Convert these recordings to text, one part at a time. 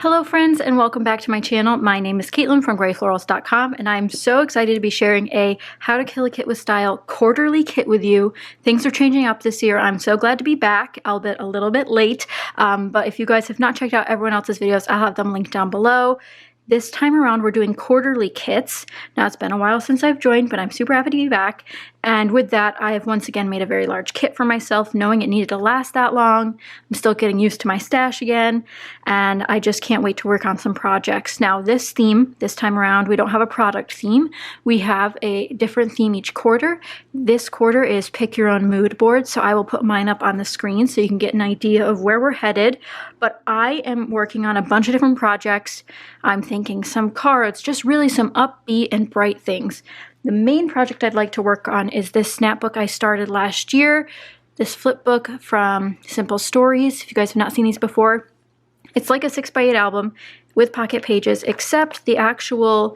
Hello friends and welcome back to my channel. My name is Katelyn from Florals.com and I'm so excited to be sharing a How to Kill a Kit with Style quarterly kit with you. Things are changing up this year. I'm so glad to be back, albeit a little bit late. But if you guys have not checked out everyone else's videos, I'll have them linked down below. This time around, we're doing quarterly kits. Now, it's been a while since I've joined, but I'm super happy to be back. And with that, I have once again made a very large kit for myself, knowing it needed to last that long. I'm still getting used to my stash again, and I just can't wait to work on some projects. Now, this theme, this time around, we don't have a product theme. We have a different theme each quarter. This quarter is Pick Your Own Mood Board, so I will put mine up on the screen so you can get an idea of where we're headed. But I am working on a bunch of different projects. I'm thinking some cards, just really some upbeat and bright things. The main project I'd like to work on is this scrapbook I started last year, this flip book from Simple Stories. If you guys have not seen these before, it's like a 6x8 album with pocket pages, except the actual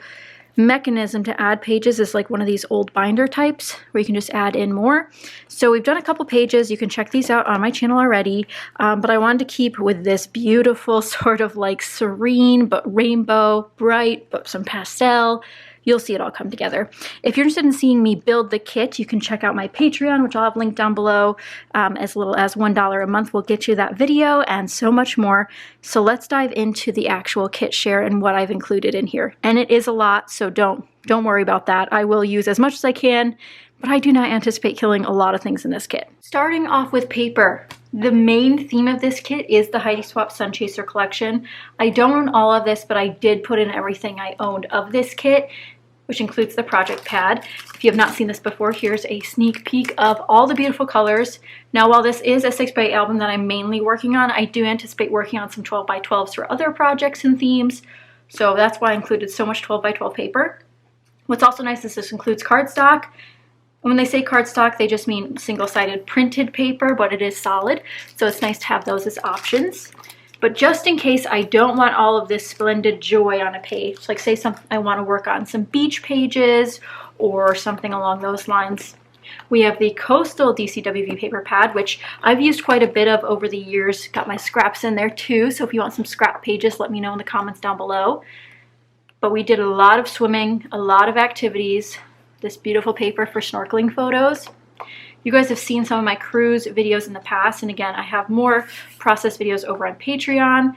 mechanism to add pages is like one of these old binder types where you can just add in more. So we've done a couple pages. You can check these out on my channel already, but I wanted to keep with this beautiful sort of like serene but rainbow, bright but some pastel. You'll see it all come together. If you're interested in seeing me build the kit, you can check out my Patreon, which I'll have linked down below. As little as $1 a month will get you that video and so much more. So let's dive into the actual kit share and what I've included in here. And it is a lot, so don't worry about that. I will use as much as I can, but I do not anticipate killing a lot of things in this kit. Starting off with paper. The main theme of this kit is the Heidi Swapp Sun Chaser collection. I don't own all of this, but I did put in everything I owned of this kit, which includes the project pad. If you have not seen this before, here's a sneak peek of all the beautiful colors. Now, while this is a 6x8 album that I'm mainly working on, I do anticipate working on some 12x12s for other projects and themes. So that's why I included so much 12x12 paper. What's also nice is this includes cardstock. When they say cardstock, they just mean single-sided printed paper, but it is solid. So it's nice to have those as options. But just in case I don't want all of this splendid joy on a page, like say I want to work on some beach pages or something along those lines, we have the Coastal DCWV paper pad, which I've used quite a bit of over the years. Got my scraps in there too, so if you want some scrap pages, let me know in the comments down below. But we did a lot of swimming, a lot of activities. This beautiful paper for snorkeling photos. You guys have seen some of my cruise videos in the past, and again, I have more process videos over on Patreon.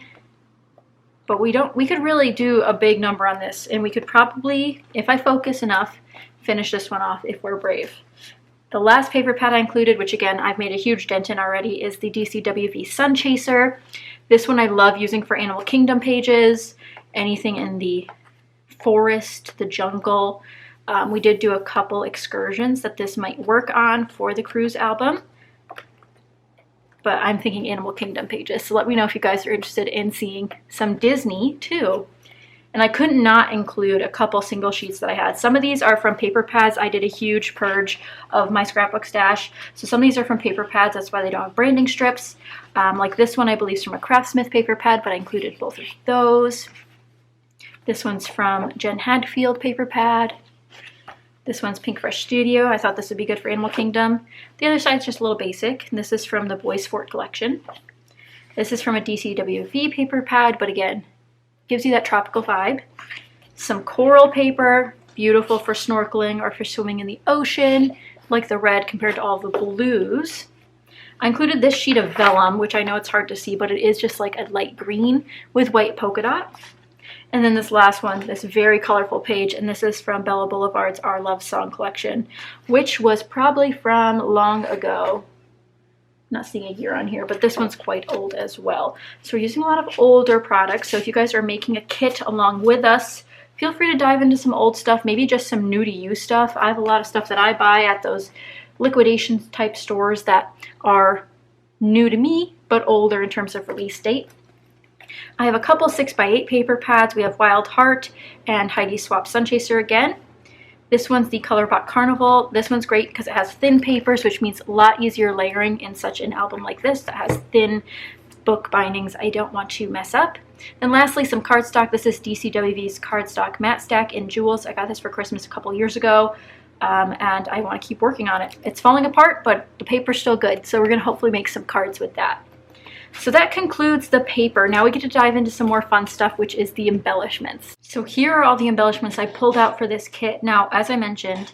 But we could really do a big number on this, and we could probably, if I focus enough, finish this one off if we're brave. The last paper pad I included, which again, I've made a huge dent in already, is the DCWV Sun Chaser. This one I love using for Animal Kingdom pages, anything in the forest, the jungle. We did do a couple excursions that this might work on for the cruise album, but I'm thinking Animal Kingdom pages. So let me know if you guys are interested in seeing some Disney too. And I could not include a couple single sheets that I had. Some of these are from paper pads. I did a huge purge of my scrapbook stash. So some of these are from paper pads. That's why they don't have branding strips. Like this one, I believe, is from a Craftsmith paper pad, but I included both of those. This one's from Jen Hadfield paper pad. This one's Pink Fresh Studio. I thought this would be good for Animal Kingdom. The other side's just a little basic. And this is from the Boys Fort collection. This is from a DCWV paper pad, but again, gives you that tropical vibe. Some coral paper, beautiful for snorkeling or for swimming in the ocean, like the red compared to all the blues. I included this sheet of vellum, which I know it's hard to see, but it is just like a light green with white polka dot. And then this last one, this very colorful page, and this is from Bella Boulevard's Our Love Song collection, which was probably from long ago. Not seeing a year on here, but this one's quite old as well. So we're using a lot of older products. So if you guys are making a kit along with us, feel free to dive into some old stuff, maybe just some new to you stuff. I have a lot of stuff that I buy at those liquidation type stores that are new to me, but older in terms of release date. I have a couple 6x8 paper pads. We have Wild Heart and Heidi Swapp Sun Chaser again. This one's the Colorbot Carnival. This one's great because it has thin papers, which means a lot easier layering in such an album like this that has thin book bindings I don't want to mess up. And lastly, some cardstock. This is DCWV's Cardstock Matte Stack in Jewels. I got this for Christmas a couple years ago, and I want to keep working on it. It's falling apart, but the paper's still good, so we're going to hopefully make some cards with that. So that concludes the paper. Now we get to dive into some more fun stuff, which is the embellishments. So here are all the embellishments I pulled out for this kit. Now, as I mentioned,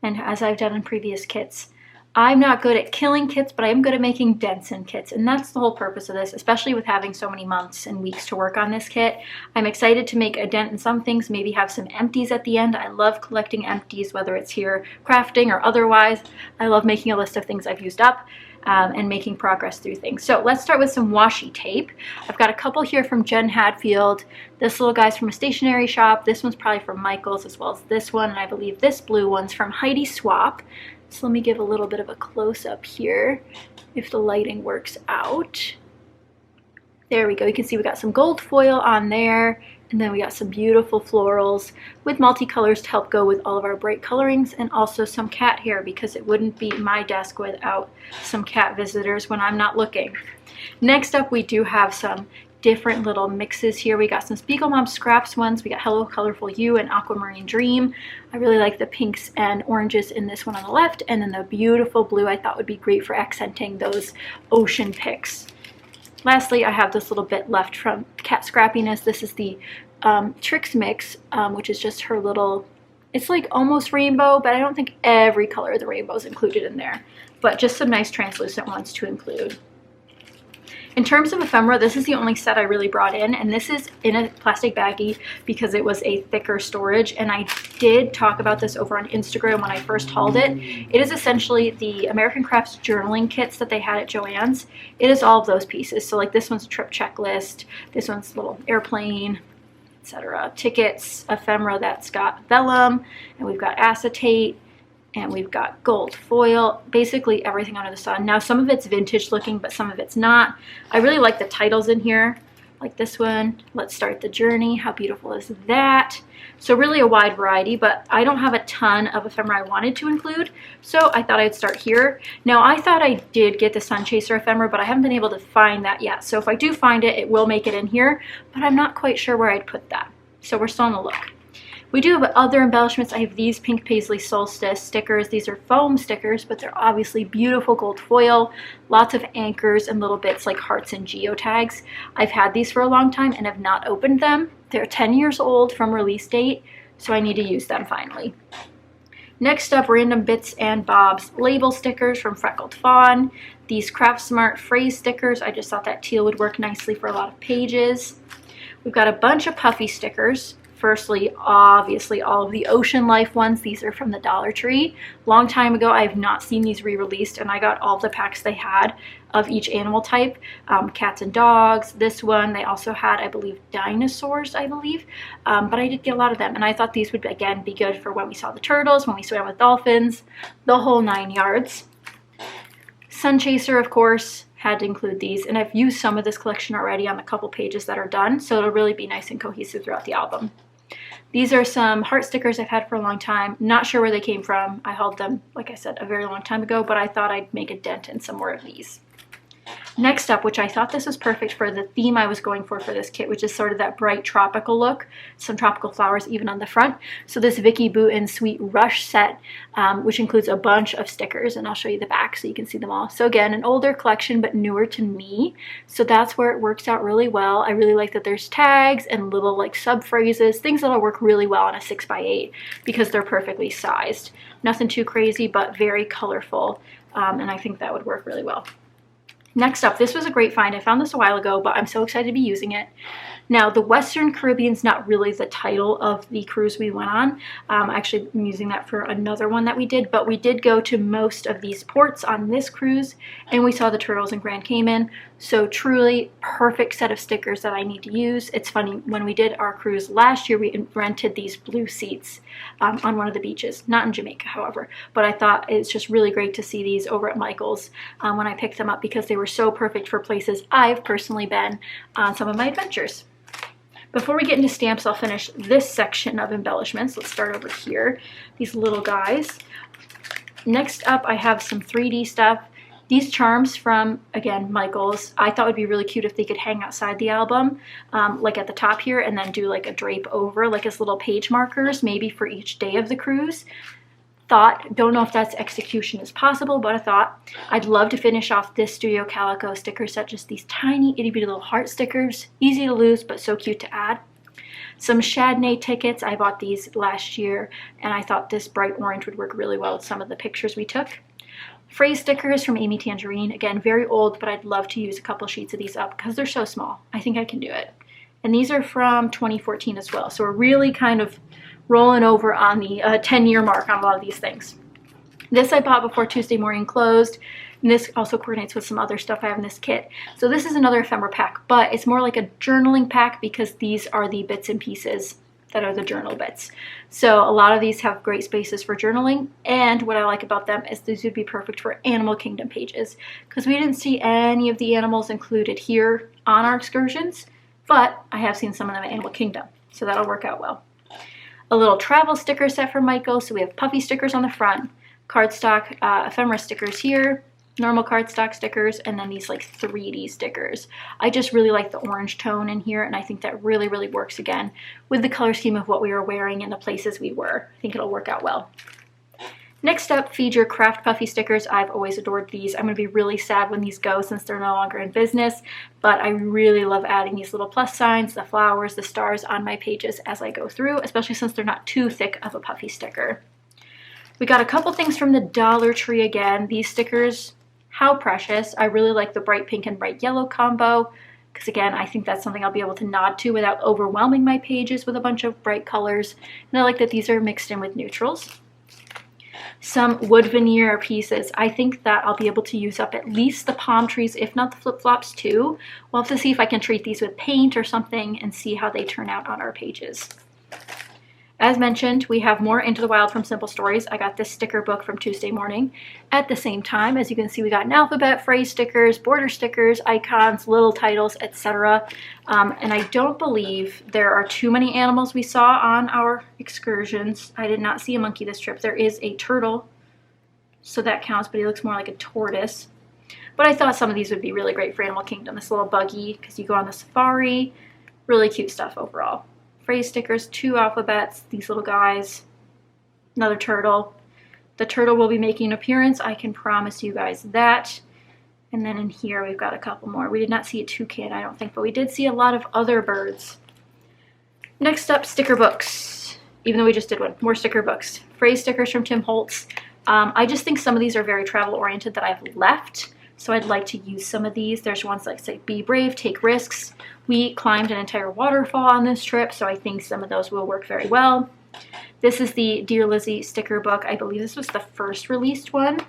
and as I've done in previous kits, I'm not good at killing kits, but I am good at making dents in kits, and that's the whole purpose of this, especially with having so many months and weeks to work on this kit. I'm excited to make a dent in some things, maybe have some empties at the end. I love collecting empties, whether it's here crafting or otherwise. I love making a list of things I've used up and making progress through things. So let's start with some washi tape. I've got a couple here from Jen Hadfield. This little guy's from a stationery shop. This one's probably from Michael's, as well as this one, and I believe this blue one's from Heidi Swap. So let me give a little bit of a close-up here, if the lighting works out. There we go. You can see we got some gold foil on there, and then we got some beautiful florals with multicolors to help go with all of our bright colorings, and also some cat hair, because it wouldn't be my desk without some cat visitors when I'm not looking. Next up, we do have some different little mixes here. We got some Spiegel Mom Scraps ones. We got Hello Colorful You and Aquamarine Dream. I really like the pinks and oranges in this one on the left, and then the beautiful blue I thought would be great for accenting those ocean pics. Lastly, I have this little bit left from Cat Scrappiness. This is the Tricks Mix, which is just her little, it's like almost rainbow, but I don't think every color of the rainbow is included in there, but just some nice translucent ones to include. In terms of ephemera, this is the only set I really brought in, and this is in a plastic baggie because it was a thicker storage, and I did talk about this over on Instagram when I first hauled it. It is essentially the American Crafts journaling kits that they had at Joann's. It is all of those pieces. So like this one's a trip checklist, this one's a little airplane, etc. Tickets, ephemera that's got vellum, and we've got acetate, and we've got gold foil, basically everything under the sun. Now some of it's vintage looking, but some of it's not. I really like the titles in here, like this one, Let's Start the Journey. How beautiful is that? So really a wide variety, but I don't have a ton of ephemera I wanted to include, so I thought I'd start here. Now I thought I did get the Sun Chaser ephemera, but I haven't been able to find that yet. So if I do find it, it will make it in here, but I'm not quite sure where I'd put that. So we're still on the look. We do have other embellishments. I have these Pink Paisley Solstice stickers. These are foam stickers, but they're obviously beautiful gold foil, lots of anchors and little bits like hearts and geotags. I've had these for a long time and have not opened them. They're 10 years old from release date, so I need to use them finally. Next up, Random Bits and Bobs label stickers from Freckled Fawn. These Craft Smart phrase stickers. I just thought that teal would work nicely for a lot of pages. We've got a bunch of puffy stickers. Firstly, obviously, all of the Ocean Life ones. These are from the Dollar Tree. Long time ago, I have not seen these re-released, and I got all the packs they had of each animal type. Cats and dogs, this one. They also had, I believe, dinosaurs, but I did get a lot of them, and I thought these would, again, be good for when we saw the turtles, when we swam with dolphins, the whole 9 yards. Sun Chaser, of course, had to include these, and I've used some of this collection already on the couple pages that are done, so it'll really be nice and cohesive throughout the album. These are some heart stickers I've had for a long time. Not sure where they came from. I hauled them, like I said, a very long time ago, but I thought I'd make a dent in some more of these. Next up, which I thought this was perfect for the theme I was going for this kit, which is sort of that bright tropical look, some tropical flowers even on the front. So this Vicky Boutin Sweet Rush set, which includes a bunch of stickers, and I'll show you the back so you can see them all. So again, an older collection, but newer to me. So that's where it works out really well. I really like that there's tags and little like sub phrases, things that'll work really well on a 6x8 because they're perfectly sized. Nothing too crazy, but very colorful, and I think that would work really well. Next up, this was a great find. I found this a while ago, but I'm so excited to be using it. Now, the Western Caribbean's not really the title of the cruise we went on. Actually, I'm using that for another one that we did, but we did go to most of these ports on this cruise, and we saw the turtles in Grand Cayman. So truly perfect set of stickers that I need to use. It's funny, when we did our cruise last year, we rented these blue seats on one of the beaches, not in Jamaica, however, but I thought it's just really great to see these over at Michael's when I picked them up because they were so perfect for places I've personally been on some of my adventures. Before we get into stamps, I'll finish this section of embellishments. Let's start over here, these little guys. Next up, I have some 3D stuff. These charms from, again, Michael's, I thought would be really cute if they could hang outside the album, like at the top here, and then do like a drape over, like as little page markers, maybe for each day of the cruise. don't know if that's execution is possible, but I thought I'd love to finish off this Studio Calico sticker set, just these tiny itty bitty little heart stickers, easy to lose but so cute to add. Some Chardonnay tickets, I bought these last year and I thought this bright orange would work really well with some of the pictures we took. Phrase stickers from Amy Tangerine, again very old, but I'd love to use a couple sheets of these up because they're so small. I think I can do it. And these are from 2014 as well, so we're really kind of rolling over on the 10-year mark on a lot of these things. This I bought before Tuesday morning closed, and this also coordinates with some other stuff I have in this kit. So this is another ephemera pack, but it's more like a journaling pack because these are the bits and pieces that are the journal bits. So a lot of these have great spaces for journaling, and what I like about them is these would be perfect for Animal Kingdom pages because we didn't see any of the animals included here on our excursions, but I have seen some of them in Animal Kingdom, so that'll work out well. A little travel sticker set for Michael, so we have puffy stickers on the front, cardstock ephemera stickers here, normal cardstock stickers, and then these like 3D stickers. I just really like the orange tone in here, and I think that really, really works again with the color scheme of what we were wearing and the places we were. I think it'll work out well. Next up, Feed Your Craft puffy stickers. I've always adored these. I'm going to be really sad when these go since they're no longer in business, but I really love adding these little plus signs, the flowers, the stars on my pages as I go through, especially since they're not too thick of a puffy sticker. We got a couple things from the Dollar Tree again. These stickers, how precious. I really like the bright pink and bright yellow combo because again, I think that's something I'll be able to nod to without overwhelming my pages with a bunch of bright colors. And I like that these are mixed in with neutrals. Some wood veneer pieces. I think that I'll be able to use up at least the palm trees, if not the flip-flops too. We'll have to see if I can treat these with paint or something and see how they turn out on our pages. As mentioned, we have more Into the Wild from Simple Stories. I got this sticker book from Tuesday morning. At the same time, as you can see, we got an alphabet, phrase stickers, border stickers, icons, little titles, etc. And I don't believe there are too many animals we saw on our excursions. I did not see a monkey this trip. There is a turtle, so that counts, but he looks more like a tortoise. But I thought some of these would be really great for Animal Kingdom. This little buggy, because you go on the safari. Really cute stuff overall. Phrase stickers, 2 alphabets, these little guys, another turtle. The turtle will be making an appearance, I can promise you guys that. And then in here we've got a couple more. We did not see a toucan, I don't think, but we did see a lot of other birds. Next up, sticker books. Even though we just did one, more sticker books. Phrase stickers from Tim Holtz. I just think some of these are very travel oriented that I've left. So I'd like to use some of these. There's ones that say, be brave, take risks. We climbed an entire waterfall on this trip, so I think some of those will work very well. This is the Dear Lizzie sticker book. I believe this was the first released one.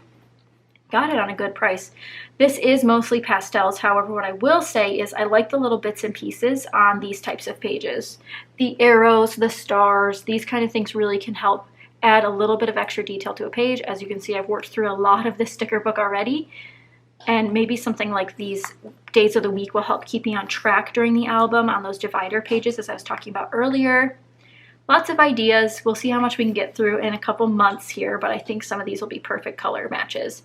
Got it on a good price. This is mostly pastels. However, what I will say is I like the little bits and pieces on these types of pages. The arrows, the stars, these kind of things really can help add a little bit of extra detail to a page. As you can see, I've worked through a lot of this sticker book already. And maybe something like these days of the week will help keep me on track during the album on those divider pages as I was talking about earlier. Lots of ideas. We'll see how much we can get through in a couple months here, but I think some of these will be perfect color matches.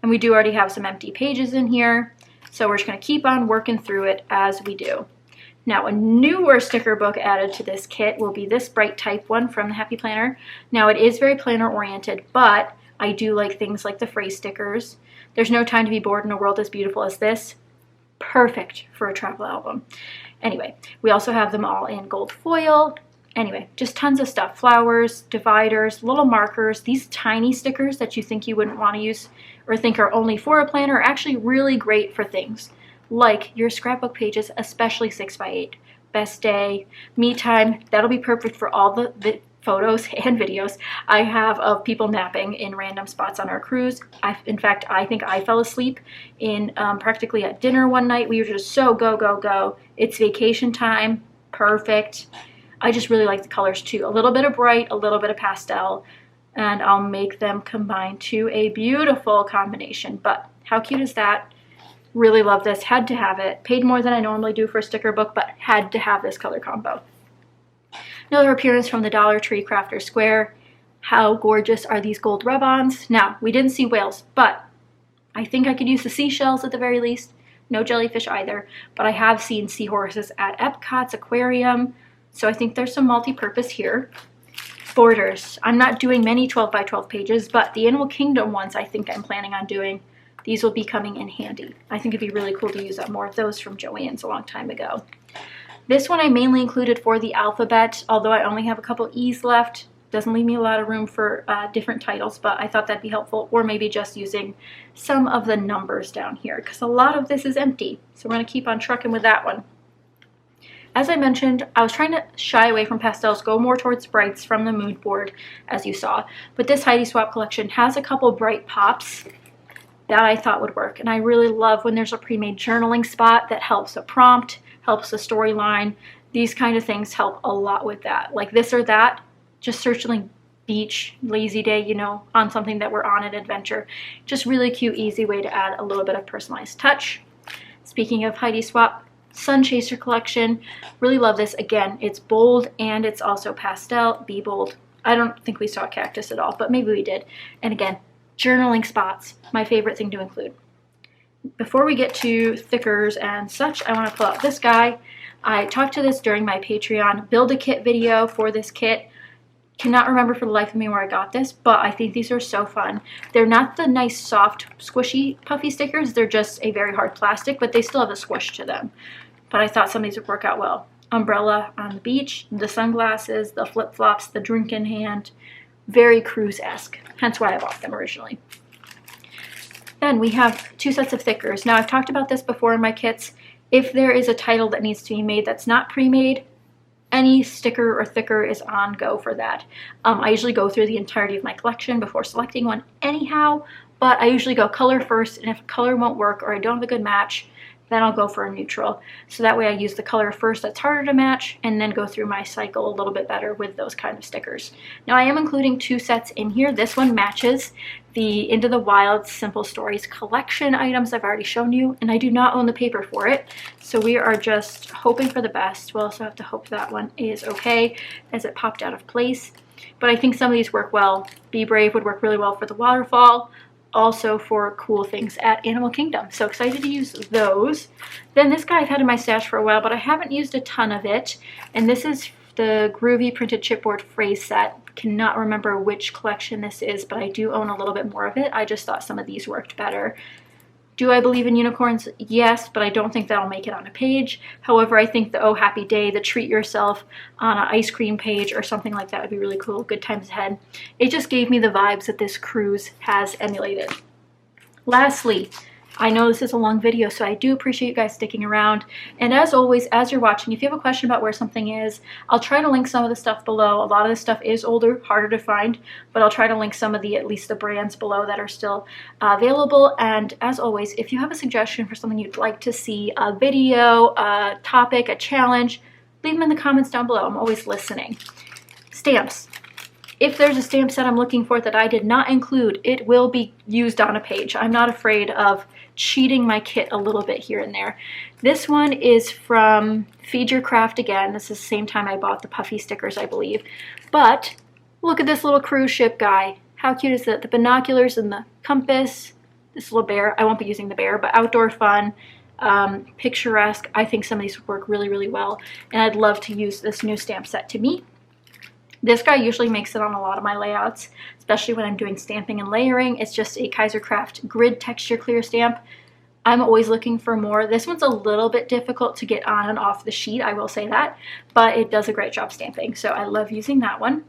And we do already have some empty pages in here, so we're just going to keep on working through it as we do. Now, a newer sticker book added to this kit will be this bright type one from the Happy Planner. Now, it is very planner oriented, but I do like things like the phrase stickers. There's no time to be bored in a world as beautiful as this. Perfect for a travel album. Anyway, we also have them all in gold foil. Anyway, just tons of stuff. Flowers, dividers, little markers. These tiny stickers that you think you wouldn't want to use or think are only for a planner are actually really great for things like your scrapbook pages, especially 6x8. Best day, me time. That'll be perfect for all the photos and videos I have of people napping in random spots on our cruise. In fact, I think I fell asleep in practically at dinner one night. We were just so go, go, go. It's vacation time. Perfect. I just really like the colors too. A little bit of bright, a little bit of pastel, and I'll make them combine to a beautiful combination. But how cute is that? Really love this. Had to have it. Paid more than I normally do for a sticker book, but had to have this color combo. Another appearance from the Dollar Tree Crafter Square. How gorgeous are these gold rub-ons? Now, we didn't see whales, but I think I could use the seashells at the very least. No jellyfish either, but I have seen seahorses at Epcot's aquarium, so I think there's some multi-purpose here. borders. I'm not doing many 12 by 12 pages, but the Animal Kingdom ones I think I'm planning on doing. These will be coming in handy. I think it'd be really cool to use up more of those from Joann's a long time ago. This one I mainly included for the alphabet, although I only have a couple E's left. Doesn't leave me a lot of room for different titles, but I thought that'd be helpful, or maybe just using some of the numbers down here, because a lot of this is empty. So we're gonna keep on trucking with that one. As I mentioned, I was trying to shy away from pastels, go more towards brights from the mood board, as you saw. But this Heidi Swap collection has a couple bright pops that I thought would work. And I really love when there's a pre-made journaling spot that helps a prompt, helps a storyline. These kind of things help a lot with that. Like this or that, just searching beach, lazy day, you know, on something that we're on an adventure. Just really cute, easy way to add a little bit of personalized touch. Speaking of Heidi Swap, Sun Chaser collection. Really love this. Again, it's bold and it's also pastel. Be bold. I don't think we saw cactus at all, but maybe we did. And again, journaling spots, my favorite thing to include. Before we get to thickers and such, I want to pull out this guy. I talked to this during my Patreon build a kit video for this kit. Cannot remember for the life of me where I got this, but I think these are so fun. They're not the nice, soft, squishy, puffy stickers. They're just a very hard plastic, but they still have a squish to them. But I thought some of these would work out well. Umbrella on the beach, the sunglasses, the flip-flops, the drink in hand. Very cruise-esque, hence why I bought them originally. Then we have two sets of thickers. Now, I've talked about this before in my kits. If there is a title that needs to be made that's not pre-made, any sticker or thicker is on go for that. I usually go through the entirety of my collection before selecting one anyhow, but I usually go color first, and if a color won't work or I don't have a good match, then I'll go for a neutral. So that way I use the color first that's harder to match, and then go through my cycle a little bit better with those kind of stickers. Now I am including two sets in here. This one matches the Into the Wild Simple Stories collection items I've already shown you, and I do not own the paper for it. So we are just hoping for the best. We'll also have to hope that one is okay as it popped out of place. But I think some of these work well. Be Brave would work really well for the waterfall. Also for cool things at Animal Kingdom. So excited to use those. Then this guy I've had in my stash for a while, but I haven't used a ton of it. And this is the Groovy Printed Chipboard Phrase Set. Cannot remember which collection this is, but I do own a little bit more of it. I just thought some of these worked better. Do I believe in unicorns? Yes, but I don't think that'll make it on a page. However, I think the Oh Happy Day, the Treat Yourself on an ice cream page or something like that would be really cool. Good times ahead. It just gave me the vibes that this cruise has emulated. Lastly, I know this is a long video, so I do appreciate you guys sticking around. And as always, as you're watching, if you have a question about where something is, I'll try to link some of the stuff below. A lot of this stuff is older, harder to find, but I'll try to link some of the, at least the brands below that are still available. And as always, if you have a suggestion for something you'd like to see, a video, a topic, a challenge, leave them in the comments down below. I'm always listening. Stamps. If there's a stamp set I'm looking for that I did not include, it will be used on a page. I'm not afraid of cheating my kit a little bit here and there. This one is from Feed Your Craft again. This is the same time I bought the puffy stickers, I believe. But look at this little cruise ship guy. How cute is that? The binoculars and the compass. This little bear. I won't be using the bear, but outdoor fun. Picturesque. I think some of these would work really, really well. And I'd love to use this new stamp set to me. This guy usually makes it on a lot of my layouts, especially when I'm doing stamping and layering. It's just a Kaisercraft grid texture clear stamp. I'm always looking for more. This one's a little bit difficult to get on and off the sheet, I will say that, but it does a great job stamping, so I love using that one.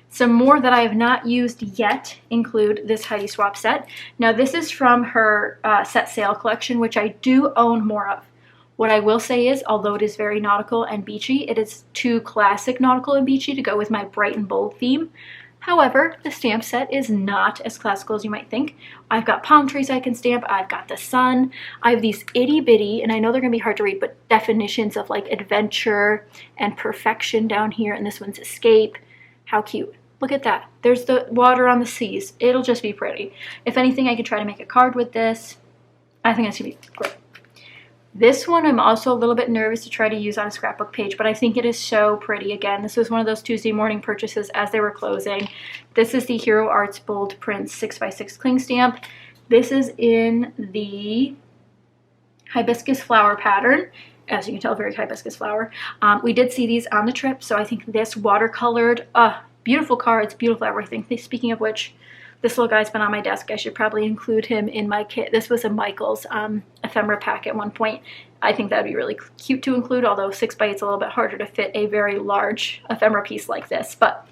Some more that I have not used yet include this Heidi Swap set. Now this is from her set sale collection, which I do own more of. What I will say is, although it is very nautical and beachy, it is too classic nautical and beachy to go with my bright and bold theme. However, the stamp set is not as classical as you might think. I've got palm trees I can stamp, I've got the sun, I have these itty bitty, and I know they're gonna be hard to read, but definitions of like adventure and perfection down here, and this one's escape. How cute. Look at that. There's the water on the seas. It'll just be pretty. If anything, I could try to make a card with this. I think it's gonna be great. This one I'm also a little bit nervous to try to use on a scrapbook page, but I think it is so pretty. Again, this was one of those Tuesday morning purchases as they were closing. This is the Hero Arts Bold Prints 6x6 cling stamp. This is in the hibiscus flower pattern. As you can tell, very hibiscus flower. We did see these on the trip, so I think this watercolored, Beautiful cards, beautiful everything. Speaking of which, this little guy's been on my desk. I should probably include him in my kit. This was a Michael's ephemera pack at one point. I think that'd be really cute to include, although 6x8's a little bit harder to fit a very large ephemera piece like this. But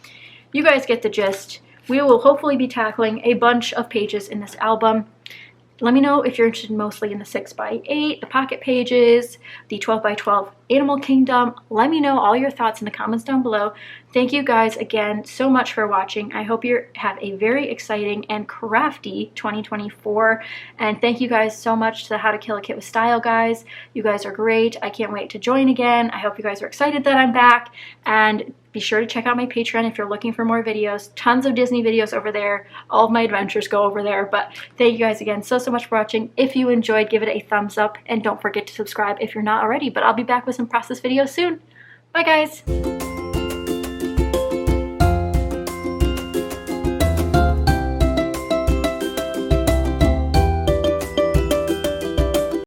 you guys get the gist. We will hopefully be tackling a bunch of pages in this album. Let me know if you're interested mostly in the 6x8, the pocket pages, the 12x12 Animal Kingdom. Let me know all your thoughts in the comments down below. Thank you guys again so much for watching. I hope you have a very exciting and crafty 2024. And thank you guys so much to the How to Kill a Kit with Style guys. You guys are great. I can't wait to join again. I hope you guys are excited that I'm back. And be sure to check out my Patreon if you're looking for more videos. Tons of Disney videos over there. All of my adventures go over there. But thank you guys again so much for watching. If you enjoyed, give it a thumbs up. And don't forget to subscribe if you're not already. But I'll be back with some process videos soon. Bye, guys.